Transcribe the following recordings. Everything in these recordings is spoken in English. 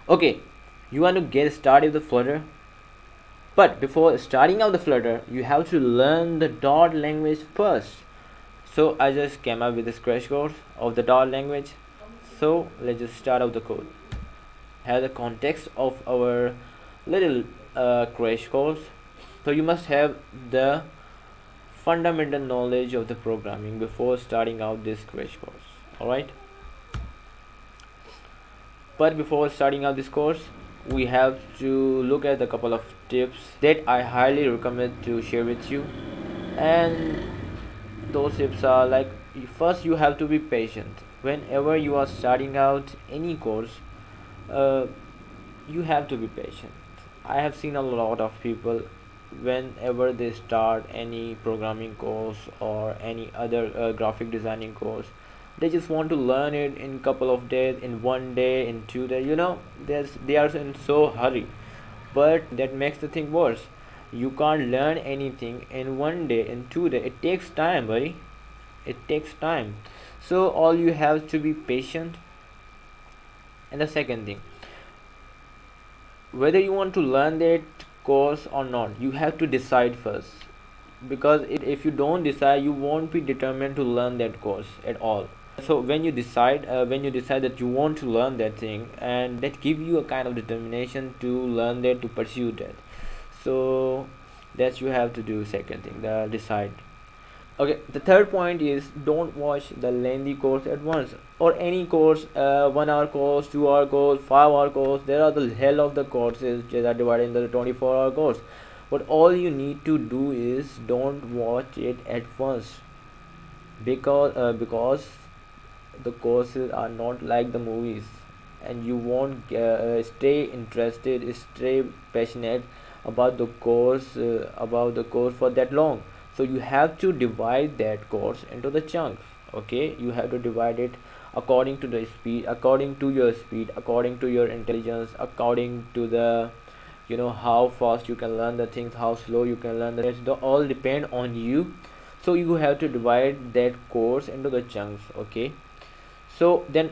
Okay, you want to get started with the Flutter, but before starting out the Flutter, you have to learn the Dart language first. So I just came up with this crash course of the Dart language. So let's just start out the code. Have the context of our little crash course. So you must have the fundamental knowledge of the programming before starting out this crash course. Alright, but before starting out this course, we have to look at a couple of tips that I highly recommend to share with you. And those tips are like, first, you have to be patient whenever you are starting out any course. uh, you have to be patient. I have seen a lot of people, whenever they start any programming course or any other graphic designing course, they just want to learn it in couple of days, in one day, in 2 days. They are in so hurry, but that makes the thing worse. You can't learn anything in one day, in 2 days. It takes time, buddy. It takes time. So all you have to be patient. And the second thing, whether you want to learn that course or not, you have to decide first, because if you don't decide, you won't be determined to learn that course at all. So when you decide that you want to learn that thing, and that give you a kind of determination to learn that, to pursue that. So that you have to do. Second thing, the decide. Okay, the third point is, don't watch the lengthy course at once, or any course, 1 hour course, 2 hour course, 5 hour course. There are the hell of the courses that are divided into the 24-hour course. But all you need to do is, don't watch it at once, because the courses are not like the movies, and you won't stay interested, stay passionate about the course for that long. So you have to divide that course into the chunks. Okay, you have to divide it according to the speed, according to your speed, according to your intelligence, according to the, how fast you can learn the things, how slow you can learn the things. It all depend on you. So you have to divide that course into the chunks. Okay, so then,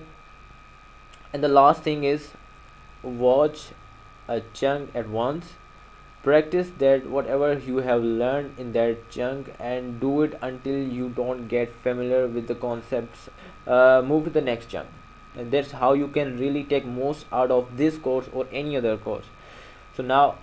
and the last thing is, watch a chunk at once. Practice that whatever you have learned in that chunk, and do it until you don't get familiar with the concepts. Move to the next chunk, and that's how you can really take most out of this course or any other course. So now,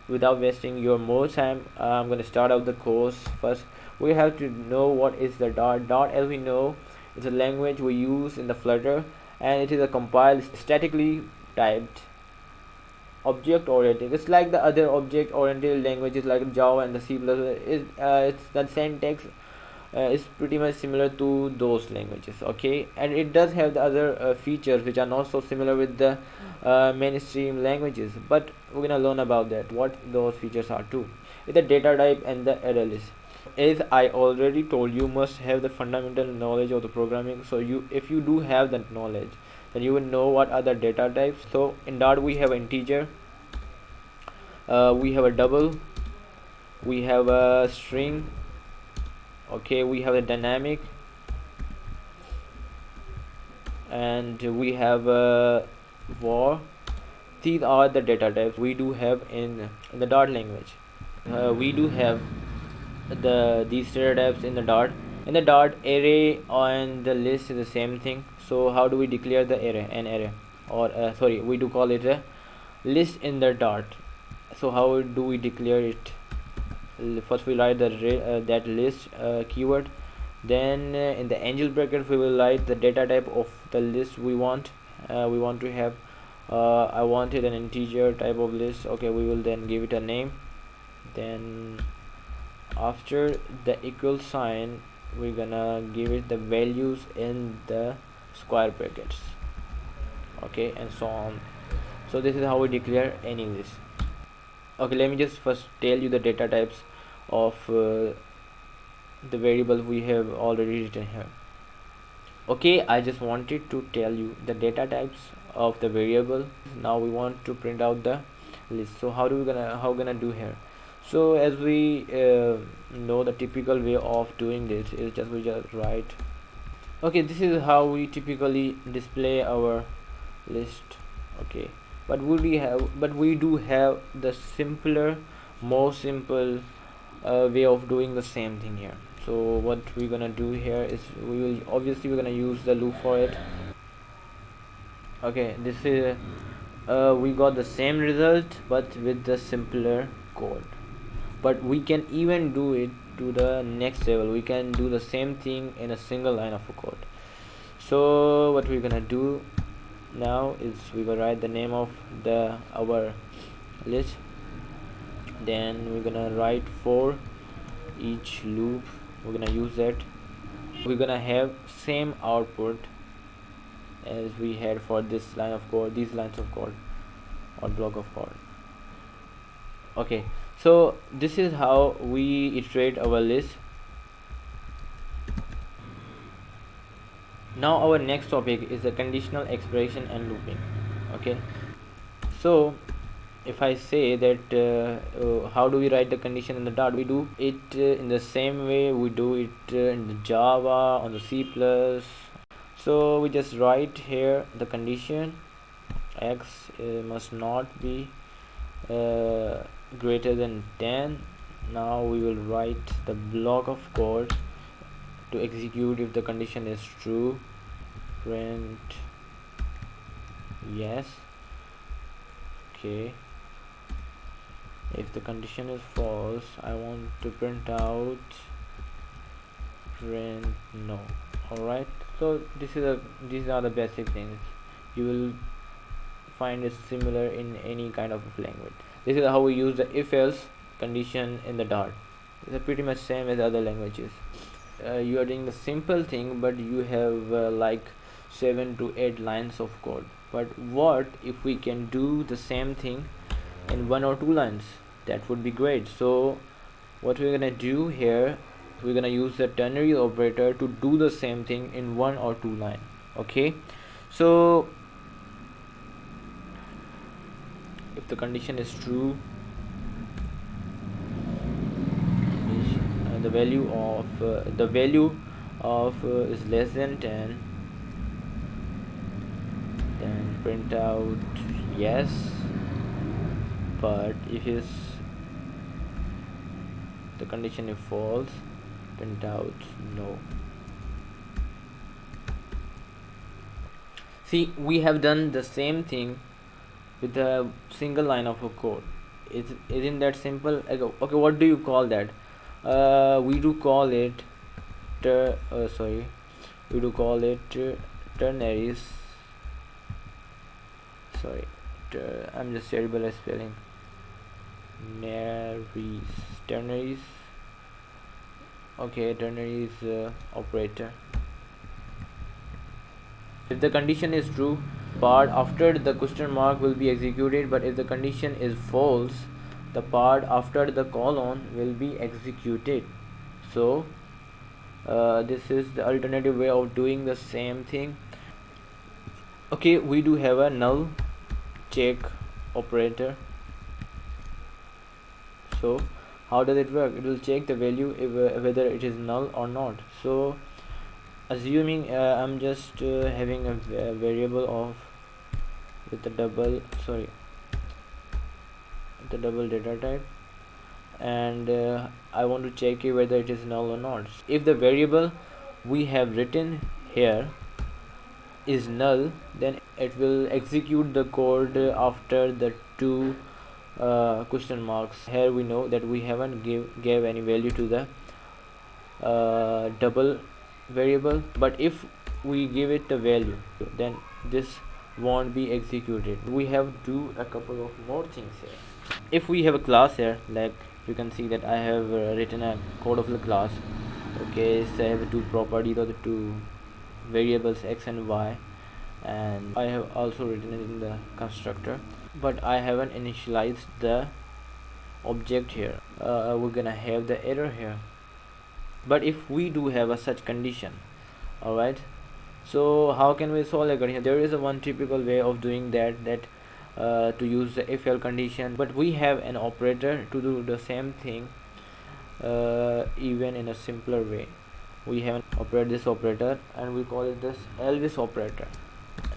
without wasting your more time, I'm going to start out the course. First, we have to know what is the Dart. Dart, as we know, is a language we use in the Flutter, and it is a compiled, statically typed, object oriented. It's like the other object oriented languages like Java and the C++. It's the syntax is pretty much similar to those languages. Okay, and it does have the other features which are not so similar with the mainstream languages, but we're gonna learn about that, what those features are too. It's the data type and the array list. As I already told, you must have the fundamental knowledge of the programming. So if you do have that knowledge, then you will know what are the data types. So in Dart we have integer, we have a double, we have a string. Okay, we have a dynamic, and we have a var. These are the data types we do have in the Dart language. We do have these data types in the Dart. In the Dart, array and the list is the same thing. So how do we declare the array? An array, or sorry, we do call it a list in the Dart. So how do we declare it? First we write that list keyword. Then in the angel bracket we will write the data type of the list we want to have. I wanted an integer type of list. Okay, we will then give it a name. Then after the equal sign, we're gonna give it the values in the square brackets. Okay, and so on. So this is how we declare any list. Okay, let me just first tell you the data types of the variables we have already written here. Okay, I just wanted to tell you the data types of the variable. Now we want to print out the list. So how gonna do here? So as we know, the typical way of doing this is we just write Okay, this is how we typically display our list. Okay, but we do have the simpler, more simple way of doing the same thing here. So what we're gonna do here is we're gonna use the loop for it. Okay, this is we got the same result but with the simpler code, but we can even do it to the next level. We can do the same thing in a single line of a code. So what we're gonna do now is we will write the name of our list, then we're gonna write for each loop. We're gonna use that. We're gonna have same output as we had for this line of code, these lines of code or block of code. Okay, so this is how we iterate our list. Now our next topic is the conditional expression and looping. Okay, so if I say that how do we write the condition in the Dart, we do it in the same way we do it in the Java, on the C+. So we just write here the condition x must not be greater than 10. Now we will write the block of code to execute if the condition is true. Print yes. Okay, if the condition is false, I want to print out print no. Alright, so these are the basic things. You will find it similar in any kind of language. This is how we use the if else condition in the Dart. It's pretty much same as other languages. You are doing the simple thing, but you have like 7 to 8 lines of code. But what if we can do the same thing in 1 or 2 lines? That would be great. So what we're gonna do here, we're gonna use the ternary operator to do the same thing in 1 or 2 lines. Okay, so if the condition is true, the value of is less than 10, then print out yes. But if the condition is false, print out no. See, we have done the same thing with a single line of a code. Isn't that simple? Okay, what do you call that? We do call it ternaries. Sorry, I'm just terrible at spelling. Ternaries. Okay, ternaries operator. If the condition is true, part after the question mark will be executed, but if the condition is false, the part after the colon will be executed. So this is the alternative way of doing the same thing. Okay, we do have a null check operator. So how does it work? It will check the value if, whether it is null or not. So assuming I'm just having a variable of with the double data type, and I want to check whether it is null or not. If the variable we have written here is null, then it will execute the code after the 2 question marks. Here we know that we haven't gave any value to the double variable, but if we give it the value, then this won't be executed. We have to do a couple of more things here. If we have a class here, like you can see that I have written a code of the class. Okay, so I have 2 properties or the 2 variables x and y, and I have also written it in the constructor, but I haven't initialized the object here. We're gonna have the error here. But if we do have a such condition, alright, so how can we solve a condition? There is a one typical way of doing that to use the if else condition, but we have an operator to do the same thing even in a simpler way. We have an operate this operator, and we call it this else operator.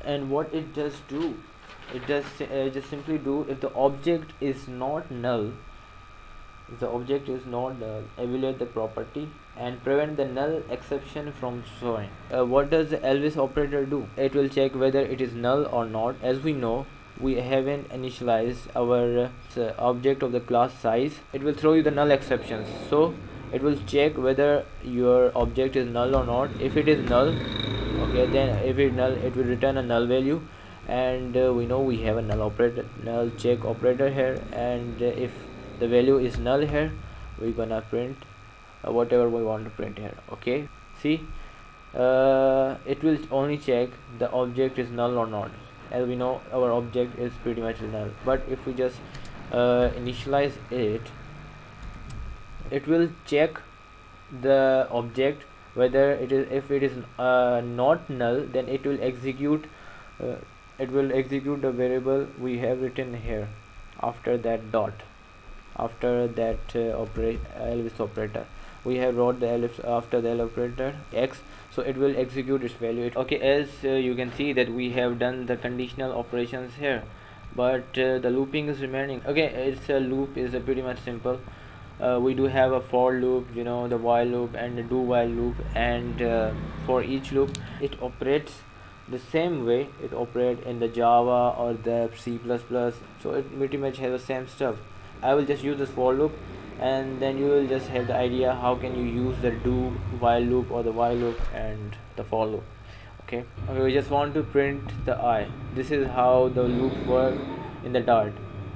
And what it does do, it does just simply do, if the object is not null, if the object is not null, evaluate the property and prevent the null exception from showing. What does the else operator do? It will check whether it is null or not. As we know, we haven't initialized our object of the class size. It will throw you the null exceptions, so it will check whether your object is null or not. If it is null, okay, then if it null, it will return a null value. And we know we have a null operator, null check operator here, and if the value is null here, we're gonna print whatever we want to print here. Okay, see, it will only check the object is null or not. As we know, our object is pretty much null, but if we just initialize it, it will check the object whether it is, if it is not null, then it will execute the variable we have written here after that dot, after that else operator. We have wrote the else after the else operator x, so it will execute its value. Okay, as you can see that we have done the conditional operations here, but the looping is remaining. Okay, it's a loop is pretty much simple. We do have a for loop, you know, the while loop and the do while loop, and for each loop it operates the same way it operates in the Java or the C++, so it pretty much has the same stuff. I will just use this for loop, and then you will just have the idea how can you use the do while loop or the while loop and the for loop. Okay, we just want to print the I. This is how the loop work in the Dart,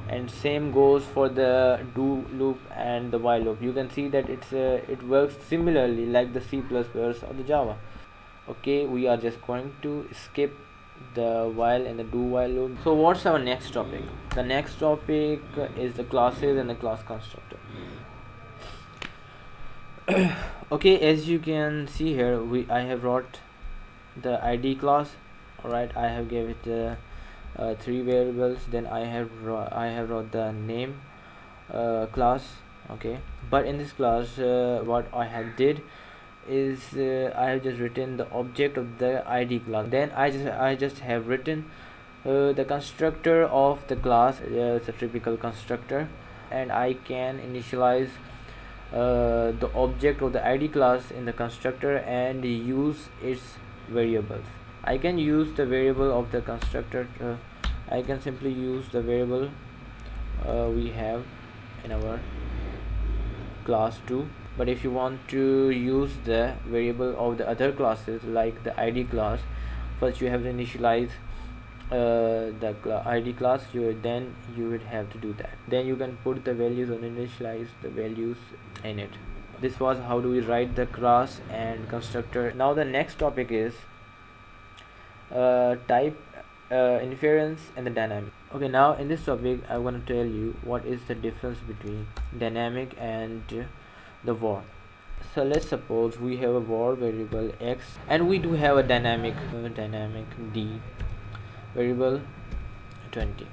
and same goes for the do loop and the while loop. You can see that it works similarly like the C++ or the Java. Okay, we are just going to skip the while and the do while loop. So what's our next topic? The next topic is the classes and the class constructor. Okay, as you can see here, I have wrote the ID class. Alright, I have gave it 3 variables. Then I have wrote the name class. Okay, but in this class what I have did is I have just written the object of the ID class. Then I just have written the constructor of the class. It's a typical constructor, and I can initialize the object of the ID class in the constructor and use its variables. I can use the variable of the constructor. I can simply use the variable we have in our class 2. But if you want to use the variable of the other classes like the ID class, first you have to initialize the ID class. Then you would have to do that. Then you can put the values and initialize the values in it. This was how do we write the class and constructor. Now the next topic is type, inference, and the dynamic. Okay, now in this topic I'm going to tell you what is the difference between dynamic and the var. So let's suppose we have a var variable x, and we do have a dynamic d variable 20.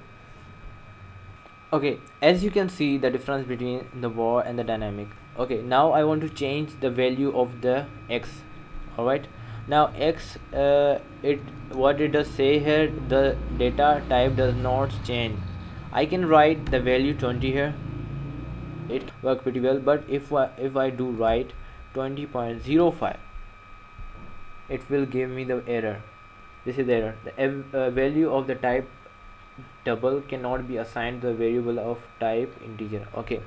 Okay, as you can see the difference between the var and the dynamic. Okay, now I want to change the value of the x. Alright, now x, what it does say here, the data type does not change. I can write the value 20 here, it works pretty well. But if I do write 20.05, it will give me the error. This is the error. The value of the type double cannot be assigned the variable of type integer. Okay,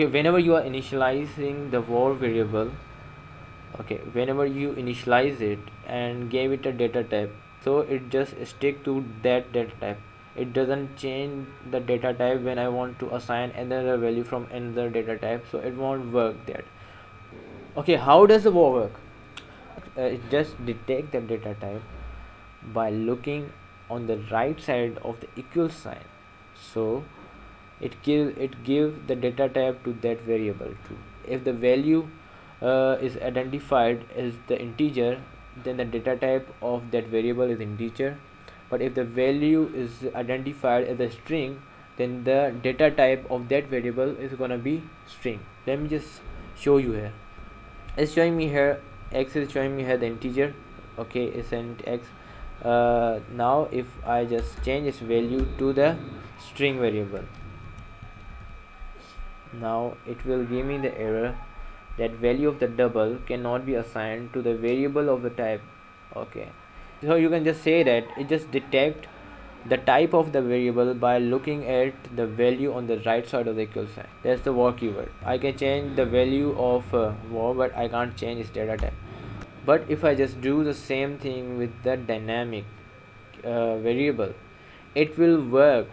whenever you are initializing the var variable, okay, whenever you initialize it and gave it a data type, so it just stick to that data type. It doesn't change the data type when I want to assign another value from another data type, so it won't work there. Okay, how does the var work? It just detect the data type by looking on the right side of the equal sign, so it give the data type to that variable too. If the value is identified as the integer, then the data type of that variable is integer. But if the value is identified as a string, then the data type of that variable is gonna be string. Let me just show you here. It's showing me here x is showing me here the integer. Okay, it's an x. Now if I just change its value to the string variable, now it will give me the error that value of the double cannot be assigned to the variable of the type. Okay, so you can just say that it just detect the type of the variable by looking at the value on the right side of the equal sign. That's the var keyword. I can change the value of var, but I can't change its data type. But if I just do the same thing with the dynamic variable, it will work,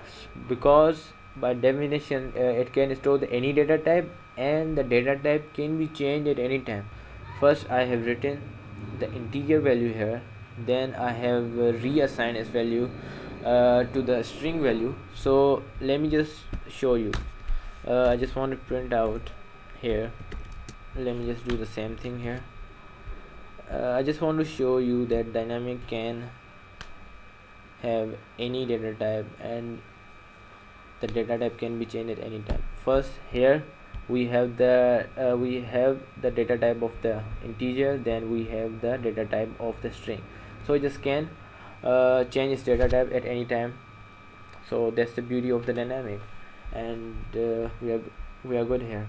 because by definition it can store any data type, and the data type can be changed at any time. First I have written the integer value here, then I have reassigned its value to the string value. So let me just show you. I just want to print out here. Let me just do the same thing here. I just want to show you that dynamic can have any data type, and the data type can be changed at any time. First here we have the data type of the integer, then we have the data type of the string. So it just can change its data type at any time. So that's the beauty of the dynamic, and we are good here.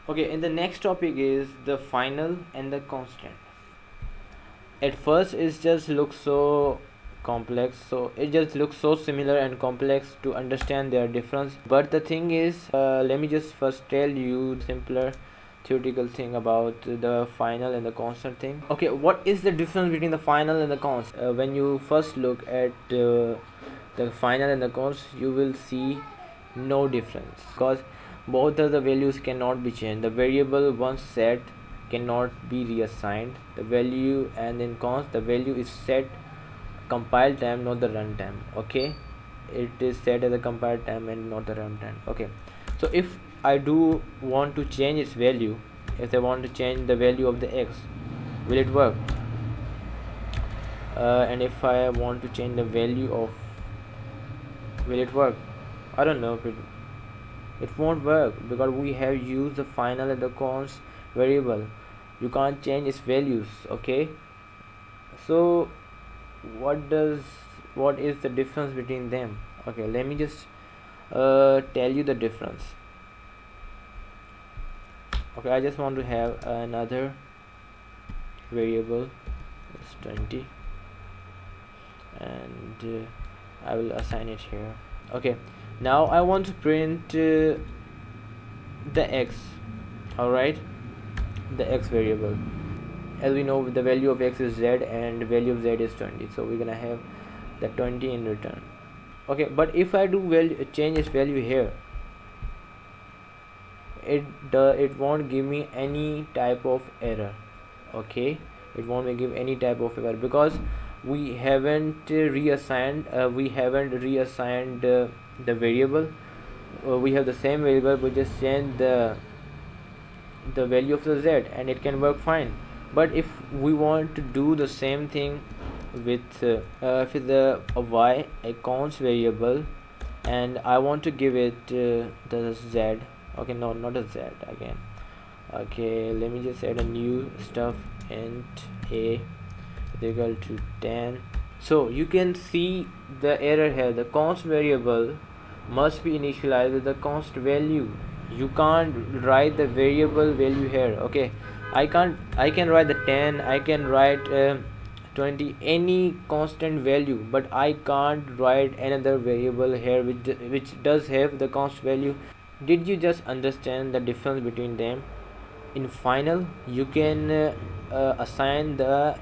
Okay, and the next topic is the final and the constant. At first it just looks so complex, so it just looks so similar and complex to understand their difference. But the thing is, let me just first tell you simpler theoretical thing about the final and the constant thing. Okay, what is the difference between the final and the const? When you first look at the final and the const, you will see no difference, because both of the values cannot be changed. The variable once set cannot be reassigned the value, and in const the value is set compile time, not the runtime. Okay, it is set as a compile time and not the runtime. Okay, so if I do want to change its value, if I want to change the value of the x, will it work? And if I want to change the value of, will it work? I don't know if it won't work, because we have used the final and the const variable. You can't change its values. Okay, so what is the difference between them? Okay, let me just tell you the difference. Okay, I just want to have another variable, it's 20, and I will assign it here. Okay, now I want to print the x. Alright, the x variable. As we know, the value of x is z and the value of z is 20, so we're gonna have the 20 in return. Okay, but if I do change its value here, it won't give me any type of error. Okay, it won't give any type of error, because we haven't reassigned the variable. We have the same variable, we just change the value of the z, and it can work fine. But if we want to do the same thing with the y, a const variable, and I want to give it the z. Okay, no, not a z again. Okay, let me just add a new stuff, int a is equal to 10. So you can see the error here. The const variable must be initialized with the const value. You can't write the variable value here. Okay, I can write the 10, I can write 20, any constant value, but I can't write another variable here which does have the const value. Did you just understand the difference between them? In final, you can assign the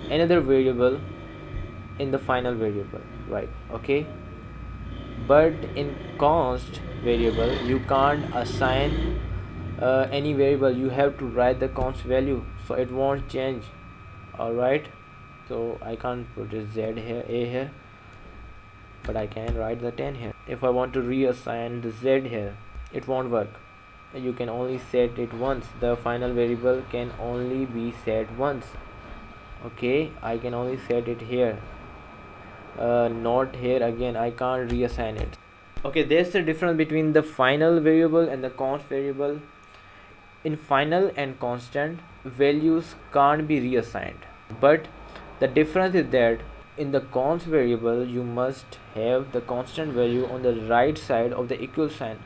another variable in the final variable, right? Okay, but in const variable you can't assign any variable. You have to write the const value, so it won't change. Alright, so I can't put a z here, a here, but I can write the 10 here. If I want to reassign the z here, it won't work. You can only set it once. The final variable can only be set once. Okay, I can only set it here, not here again. I can't reassign it. Okay, there's the difference between the final variable and the const variable. In final and constant, values can't be reassigned. But the difference is that in the const variable you must have the constant value on the right side of the equal sign,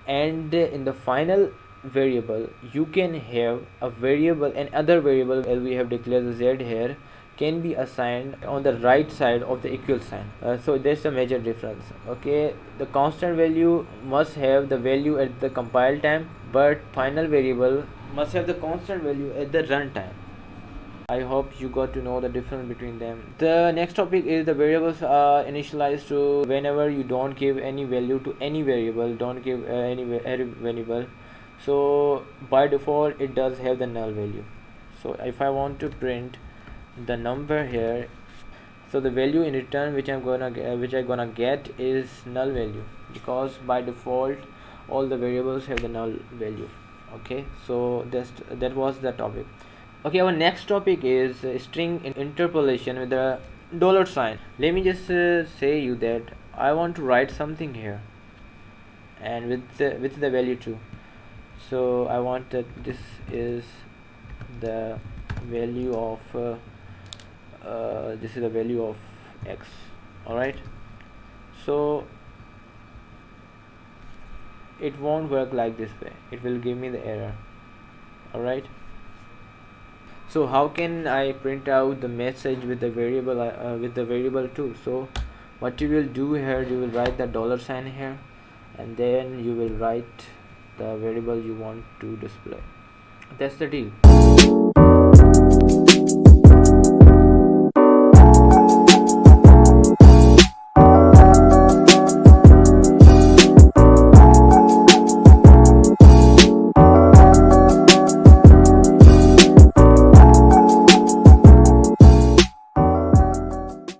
and in the final variable you can have a variable, and other variable as we have declared the z here can be assigned on the right side of the equal sign. So that's a major difference. Okay, the constant value must have the value at the compile time, but final variable must have the constant value at the runtime. I hope you got to know the difference between them. The next topic is the variables are initialized to whenever you don't give any value to any variable, don't give any variable. So by default it does have the null value. So if I want to print the number here, so the value in return which I'm gonna get is null value, because by default all the variables have the null value. Okay, so that was the topic. Okay, our next topic is string interpolation with the dollar sign. Let me just say you that I want to write something here, and with the value too. So I want that this is the value of this is the value of x. All right. So it won't work like this way. It will give me the error. All right. So how can I print out the message with the variable too? So what you will do here, you will write the dollar sign here, and then you will write the variable you want to display. That's the deal.